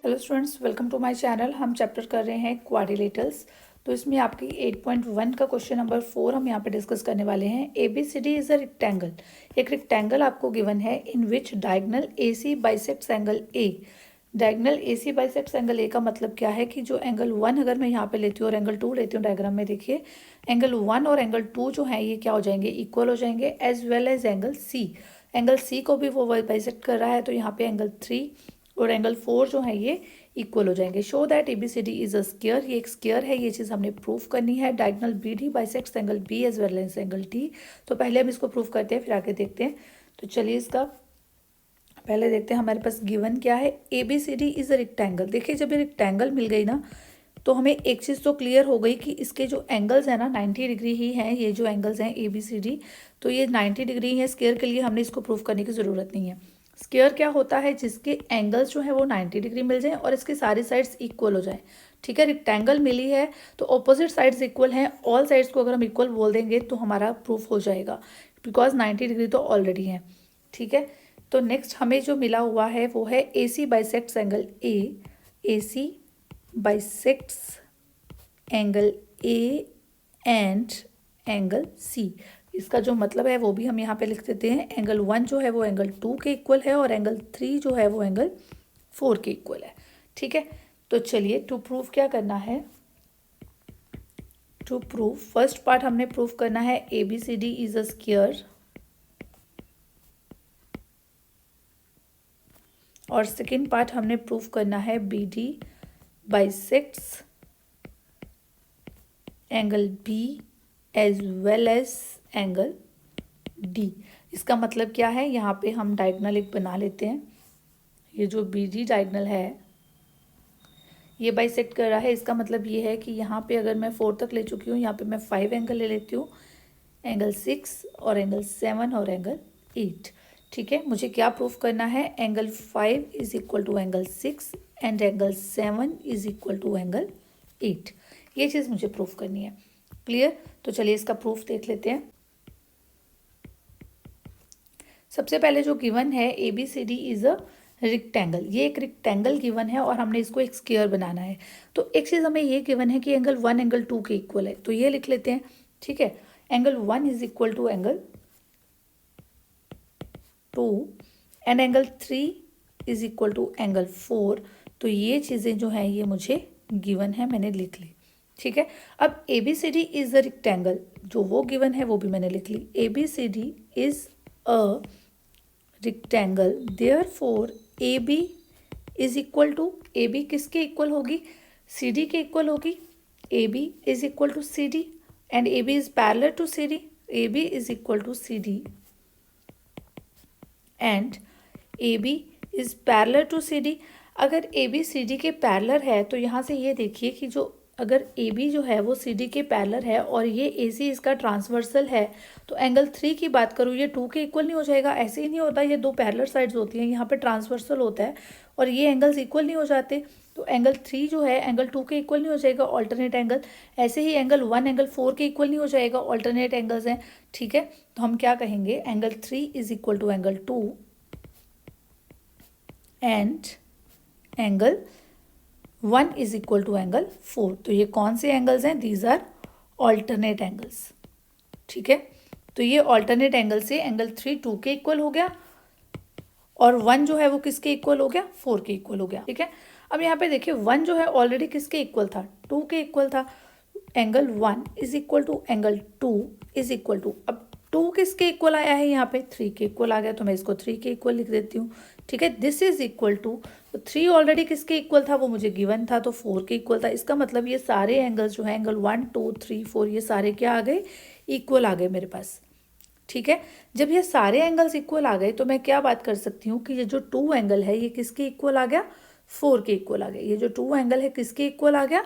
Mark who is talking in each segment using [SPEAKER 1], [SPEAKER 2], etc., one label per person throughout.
[SPEAKER 1] Hello students, welcome to my channel. हम chapter कर रहे हैं क्वाड्रिलेटरल्स। तो इसमें आपकी 8.1 का क्वेश्चन नंबर 4 हम यहाँ पे डिस्कस करने वाले हैं। ABCD is a rectangle. एक रेक्टेंगल आपको गिवन है in which diagonal AC bisects angle A। Diagonal AC bisects angle A का मतलब क्या है कि जो एंगल 1 अगर मैं यहाँ पे लेती हूँ और एंगल 2 लेती हूँ, डायग्राम में देखिए एंगल 1 और एंगल 2 जो है ये क्या हो जाएंगे, इक्वल हो जाएंगे, as well as angle C। Angle C को भी वो बाइसेक्ट कर रहा है, तो यहाँ पे एंगल 3 और एंगल 4 जो है ये इक्वल हो जाएंगे। Show that ABCD is a square. ये एक स्क्वायर है, ये चीज़ हमने प्रूफ करनी है। Diagonal BD bisects angle B as well as angle D। तो पहले हम इसको प्रूफ करते हैं, फिर आगे देखते हैं। तो चलिए इसका पहले देखते हैं हमारे पास गिवन क्या है। ABCD is a rectangle. देखिए जब ये रेक्टेंगल मिल गई ना, तो हमें एक चीज़ तो क्लियर हो गई कि इसके जो एंगल्स हैं ना 90 डिग्री ही हैं। ये जो एंगल्स हैं ABCD, तो ये 90 डिग्री है। स्क्वायर के लिए हमने इसको प्रूफ करने की ज़रूरत नहीं है। स्क्वायर क्या होता है, जिसके एंगल्स जो है वो 90 डिग्री मिल जाएं और इसकी सारी साइड्स इक्वल हो जाएं। ठीक है, रेक्टेंगल मिली है तो ऑपोजिट साइड्स इक्वल हैं। ऑल साइड्स को अगर हम इक्वल बोल देंगे तो हमारा प्रूफ हो जाएगा, बिकॉज 90 डिग्री तो ऑलरेडी है। ठीक है, तो नेक्स्ट हमें जो मिला हुआ है वो है AC bisects angle A। AC bisects angle A and angle C। इसका जो मतलब है वो भी हम यहाँ पे लिख देते हैं। एंगल 1 जो है वो एंगल 2 के इक्वल है और एंगल 3 जो है वो एंगल 4 के इक्वल है। ठीक है, तो चलिए टू प्रूफ क्या करना है। टू प्रूफ फर्स्ट पार्ट हमने प्रूफ करना है ABCD इज अ स्क्वायर, और सेकेंड पार्ट हमने प्रूफ करना है BD bisects angle B as well as angle D। इसका मतलब क्या है, यहाँ पे हम डायगोनल एक बना लेते हैं। ये जो BD डायगोनल है ये बाइसेक्ट कर रहा है। इसका मतलब ये है कि यहाँ पे अगर मैं 4 तक ले चुकी हूँ, यहाँ पे मैं 5 एंगल ले लेती हूँ, एंगल 6 और एंगल 7 और एंगल 8। ठीक है, मुझे क्या प्रूफ करना है, angle 5 is equal to angle 6 and angle 7 is equal to angle 8। ये चीज़ मुझे प्रूफ करनी है। क्लियर, तो चलिए इसका प्रूफ देख लेते हैं। सबसे पहले जो गिवन है ABCD इज अ रेक्टेंगल। ये एक रेक्टेंगल गिवन है और हमने इसको एक स्क्वायर बनाना है। तो एक चीज़ हमें ये गिवन है कि एंगल 1 एंगल 2 के इक्वल है, तो ये लिख लेते हैं। ठीक है, angle 1 is equal to angle 2 and angle 3 is equal to angle 4। तो ये चीज़ें जो हैं ये मुझे गिवन है, मैंने लिख ली। ठीक है, अब ABCD इज अ रेक्टेंगल, जो वो गिवन है वो भी मैंने लिख ली। ABCD is a rectangle, therefore AB is equal to, AB किसके इक्वल होगी, CD के इक्वल होगी। AB is equal to CD and AB is parallel to CD। AB is equal to CD and AB is parallel to CD। अगर AB CD के parallel है तो यहाँ से ये देखिए कि जो अगर AB जो है वो CD के पैरेलल है और ये AC इसका ट्रांसवर्सल है, तो एंगल 3 की बात करूँ ये 2 के इक्वल नहीं हो जाएगा। ऐसे ही नहीं होता, ये दो पैरेलल साइड्स होती हैं, यहाँ पे ट्रांसवर्सल होता है और ये एंगल्स इक्वल नहीं हो जाते। तो एंगल 3 जो है एंगल 2 के इक्वल नहीं हो जाएगा, ऑल्टरनेट एंगल। ऐसे ही एंगल 1 एंगल 4 के इक्वल नहीं हो जाएगा, ऑल्टरनेट एंगल्स हैं। ठीक है, तो हम क्या कहेंगे, angle 3 is equal to angle 2 and angle 1 is equal to angle 4। तो ये कौन से एंगल्स हैं, दीज आर ऑल्टरनेट एंगल्स। ठीक है, तो ये ऑल्टरनेट एंगल से एंगल 3 2 के इक्वल हो गया और 1 जो है वो किसके इक्वल हो गया, 4 के इक्वल हो गया। ठीक है, अब यहाँ पे देखिए 1 जो है ऑलरेडी किसके इक्वल था, 2 के इक्वल था। Angle 1 is equal to angle 2 is equal to, अब 2 किसके इक्वल आया है, यहाँ पे 3 के इक्वल आ गया, तो मैं इसको 3 के इक्वल लिख देती हूँ। ठीक है, दिस इज इक्वल टू, तो 3 ऑलरेडी किसके इक्वल था, वो मुझे गिवन था, तो 4 के इक्वल था। इसका मतलब ये सारे एंगल्स जो है एंगल 1 2 3 4 ये सारे क्या आ गए, इक्वल आ गए मेरे पास। ठीक है, जब ये सारे एंगल्स इक्वल आ गए तो मैं क्या बात कर सकती हूँ कि ये जो 2 एंगल है ये किसके इक्वल आ गया, 4 के इक्वल आ गया। ये जो 2 एंगल है किसके इक्वल आ गया,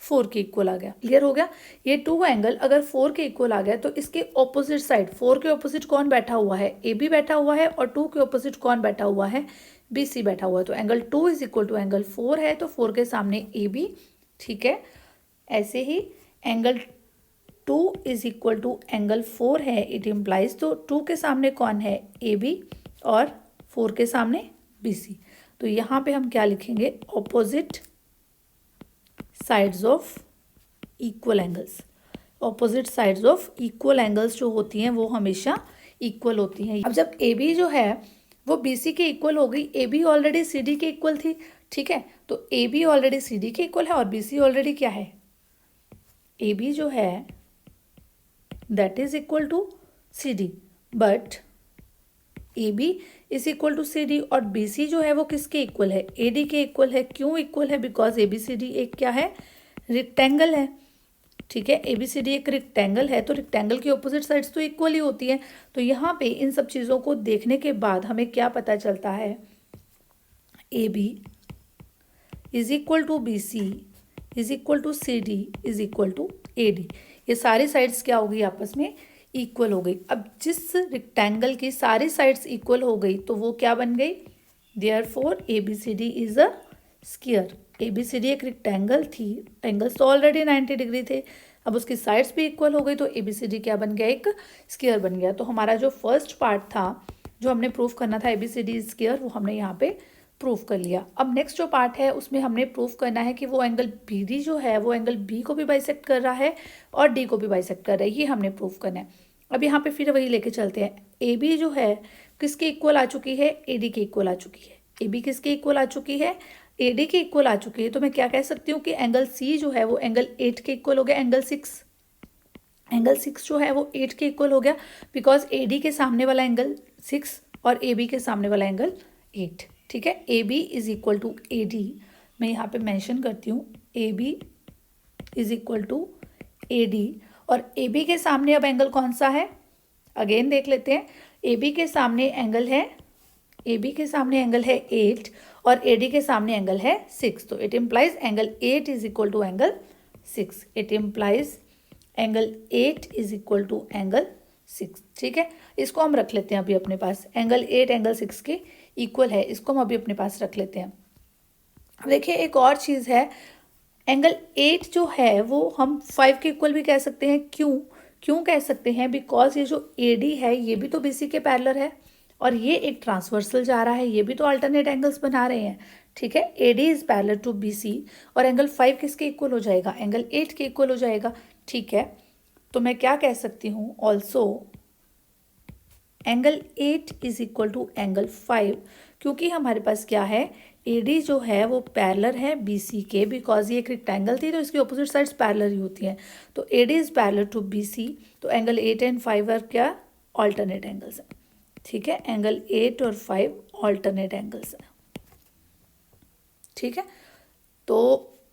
[SPEAKER 1] 4 के इक्वल आ गया। क्लियर हो गया, ये 2 एंगल अगर 4 के इक्वल आ गया तो इसके ऑपोजिट साइड, 4 के ऑपोजिट कौन बैठा हुआ है, AB बैठा हुआ है, और 2 के ऑपोजिट कौन बैठा हुआ है, BC बैठा हुआ है। तो angle 2 is equal to angle 4 है, तो 4 के सामने AB। ठीक है, ऐसे ही angle 2 is equal to angle 4 है, इट इम्प्लाइज, तो 2 के सामने कौन है, AB और 4 के सामने BC। तो यहाँ पे हम क्या लिखेंगे, opposite sides of equal angles. Opposite sides of equal angles जो होती हैं वो हमेशा इक्वल होती हैं। अब जब ए बी जो है वो बी सी के इक्वल हो गई, A B already C D के इक्वल थी, ठीक है, तो A B already C D के इक्वल है और बी सी ऑलरेडी क्या है, ए बी जो है that is equal to C D, but A B is equal to C D और बी सी जो है वो किसके इक्वल है, ए डी के इक्वल है। क्यों इक्वल है, because A B C D एक क्या है, रेक्टेंगल है, ठीक है, ए बी सी डी एक रेक्टेंगल है, तो रेक्टेंगल की ऑपोजिट साइड्स तो इक्वल ही होती है। तो यहाँ पे इन सब चीज़ों को देखने के बाद हमें क्या पता चलता है, A B is equal to B C is equal to C D is equal to A D. ये सारी साइड्स क्या हो गई, आपस में इक्वल हो गई। अब जिस रेक्टेंगल की सारी साइड्स इक्वल हो गई तो वो क्या बन गई, therefore A B C D is a square. A B C D एक रेक्टेंगल थी, एंगल्स तो ऑलरेडी 90 डिग्री थे, अब उसकी साइड्स भी इक्वल हो गई तो ए बी सी डी क्या बन गया, एक स्क्वायर बन गया। तो हमारा जो फर्स्ट पार्ट था जो हमने प्रूफ करना था A B C D square, वो हमने यहाँ पे प्रूफ कर लिया। अब नेक्स्ट जो पार्ट है उसमें हमने प्रूफ करना है कि वो एंगल बी डी जो है वो एंगल बी को भी बाइसेक्ट कर रहा है और डी को भी बाइसेक्ट कर रहा है, ये हमने प्रूफ करना है। अब यहाँ पे फिर वही लेके चलते हैं, ए बी जो है किसके इक्वल आ चुकी है, ए डी के इक्वल आ चुकी है। ए बी किसके इक्वल आ चुकी है, ए डी के इक्वल आ चुकी है। तो मैं क्या कह सकती हूँ कि एंगल सी जो है वो एंगल 8 के इक्वल हो गया, एंगल 6 जो है वो 8 के इक्वल हो गया, बिकॉज ए डी के सामने वाला एंगल 6 और ए बी के सामने वाला एंगल 8, ठीक है। A B is equal to A D, मैं यहाँ पे मेंशन करती हूँ, A B is equal to A D, और ए बी के सामने अब एंगल कौन सा है, अगेन देख लेते हैं। ए बी के सामने एंगल है, ए बी के सामने एंगल है 8 और ए डी के सामने एंगल है 6, तो it implies angle 8 is equal to angle 6। It implies angle 8 is equal to angle 6, ठीक है। इसको हम रख लेते हैं अभी अपने पास, एंगल 8 एंगल 6 के इक्वल है, इसको हम अभी अपने पास रख लेते हैं। अब देखिए एक और चीज़ है, एंगल 8 जो है वो हम 5 के इक्वल भी कह सकते हैं। क्यों कह सकते हैं, बिकॉज ये जो ए डी है ये भी तो बी सी के पैरेलल है और ये एक ट्रांसवर्सल जा रहा है, ये भी तो अल्टरनेट एंगल्स बना रहे हैं, ठीक है। A D is parallel to B C और एंगल 5 किसके इक्वल हो जाएगा, एंगल 8 के इक्वल हो जाएगा, ठीक है। तो मैं क्या कह सकती हूँ, also angle 8 is equal to angle 5, क्योंकि हमारे पास क्या है, ए डी जो है वो पैरेलल है बी सी के, बिकॉज ये एक रेक्टेंगल थी तो इसकी ऑपोजिट साइड्स पैरेलल ही होती हैं। तो A D is parallel to B C, तो एंगल 8 एंड 5 आर क्या, ऑल्टरनेट एंगल्स हैं, ठीक है। एंगल 8 और 5 ऑल्टरनेट एंगल्स हैं, ठीक है। तो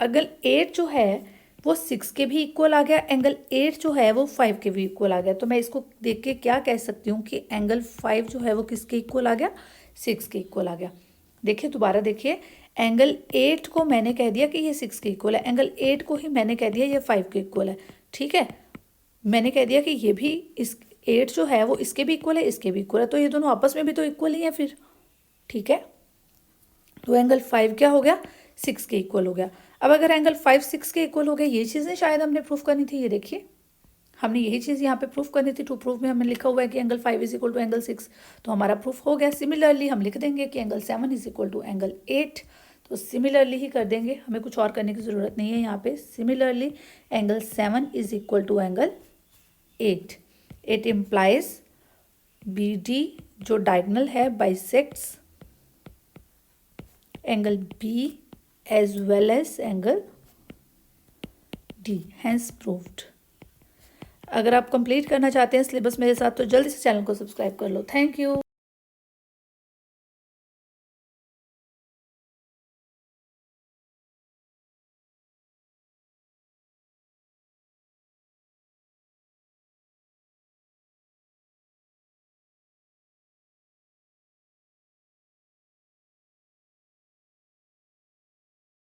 [SPEAKER 1] एंगल 8 जो है वो 6 के भी इक्वल आ गया, एंगल 8 जो है वो 5 के भी इक्वल आ गया। तो मैं इसको देख के क्या कह सकती हूँ कि एंगल 5 जो है वो किसके इक्वल आ गया, 6 के इक्वल आ गया। देखिए दोबारा देखिए, एंगल 8 को मैंने कह दिया कि ये 6 के इक्वल है, एंगल 8 को ही मैंने कह दिया ये 5 के इक्वल है, ठीक है। मैंने कह दिया कि ये भी इस 8 जो है वो इसके भी इक्वल है, इसके भी इक्वल है, तो ये दोनों आपस में भी तो इक्वल ही है फिर, ठीक है। तो एंगल 5 क्या हो गया, 6 के इक्वल हो गया। अब अगर एंगल 5 6 के इक्वल हो गया, ये चीज़ें शायद हमने प्रूफ करनी थी, ये देखिए हमने यही चीज़ यहाँ पे प्रूफ करनी थी। टू प्रूफ में हमने लिखा हुआ है कि angle 5 is equal to angle 6, तो हमारा प्रूफ हो गया। सिमिलरली हम लिख देंगे कि angle 7 is equal to angle 8, तो सिमिलरली ही कर देंगे, हमें कुछ और करने की ज़रूरत नहीं है यहाँ पे। Similarly angle 7 is equal to angle 8। It implies B D जो डायगोनल है bisects angle B as well as angle D, hence proved. अगर आप कंप्लीट करना चाहते हैं सिलेबस मेरे साथ तो जल्दी से चैनल को सब्सक्राइब कर लो। Thank you.